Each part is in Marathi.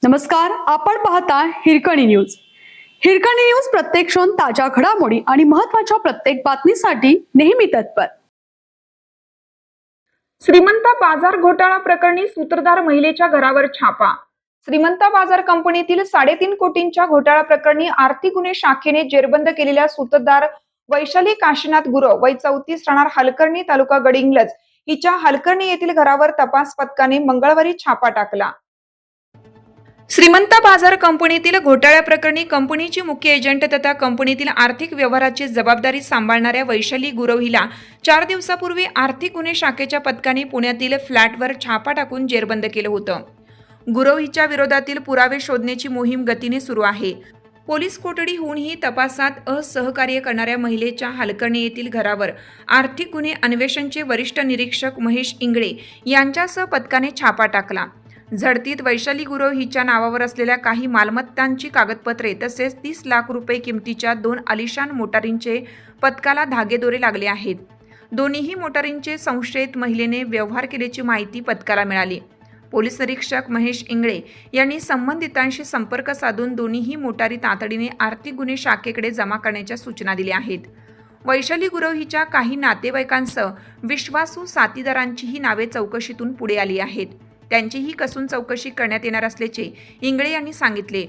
नमस्कार, आपण पाहता हिरकणी न्यूज. हिरकणी न्यूज प्रत्येक क्षण ताज्या घडामोडी आणि महत्त्वाच्या प्रत्येक बातमीसाठी नेहमी तत्पर. श्रीमंत बाजार घोटाळा प्रकरणी सूत्रधार महिलेच्या घरावर छापा. श्रीमंत बाजार कंपनीतील 3.5 कोटींच्या घोटाळा प्रकरणी आर्थिक गुन्हे शाखेने जेरबंद केलेल्या सूत्रधार वैशाली काशीनाथ गुरव वय 34 राहणार हलकर्णी तालुका गडिंग्लज हिच्या हलकर्णी येथील घरावर तपास पथकाने मंगळवारी छापा टाकला. श्रीमंत बाजार कंपनीतील घोटाळ्या प्रकरणी कंपनीची मुख्य एजंट तथा कंपनीतील आर्थिक व्यवहाराची जबाबदारी सांभाळणाऱ्या वैशाली गुरव हिला 4 दिवसापूर्वी आर्थिक गुन्हे शाखेच्या पथकाने पुण्यातील फ्लॅटवर छापा टाकून जेरबंद केलं होतं. गुरव हिच्या विरोधातील पुरावे शोधण्याची मोहीम गतीने सुरू आहे. पोलीस कोठडी होऊनही तपासात असहकार्य करणाऱ्या महिलेच्या हलकर्णी येथील घरावर आर्थिक गुन्हे अन्वेषणचे वरिष्ठ निरीक्षक महेश इंगळे यांच्यासह पथकाने छापा टाकला. झडतीत वैशाली गुरव हिच्या नावावर असलेल्या काही मालमत्तांची कागदपत्रे तसेच 30 लाख रुपये किमतीच्या 2 आलिशान मोटारींचे पथकाला धागेदोरे लागले आहेत. दोन्हीही मोटारींचे संशयित महिलेने व्यवहार केल्याची माहिती पथकाला मिळाली. पोलीस निरीक्षक महेश इंगळे यांनी संबंधितांशी संपर्क साधून दोन्हीही मोटारी तातडीने आर्थिक गुन्हे शाखेकडे जमा करण्याच्या सूचना दिल्या आहेत. वैशाली गुरव हिच्या काही नातेवाईकांसह विश्वासू साथीदारांचीही नावे चौकशीतून पुढे आली आहेत. त्यांचीही कसून चौकशी करण्यात येणार असल्याचे इंगळे यांनी सांगितले.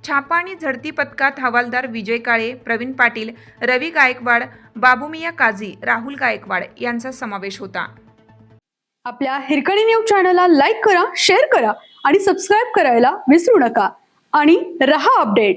छापा आणि झडती पथकात हवालदार विजय काळे, प्रवीण पाटील, रवी गायकवाड, बाबूमिया काझी, राहुल गायकवाड यांचा समावेश होता. आपल्या हिरकणी न्यूज चॅनलला लाईक करा, शेअर करा आणि सबस्क्राईब करायला विसरू नका आणि रहा अपडेट.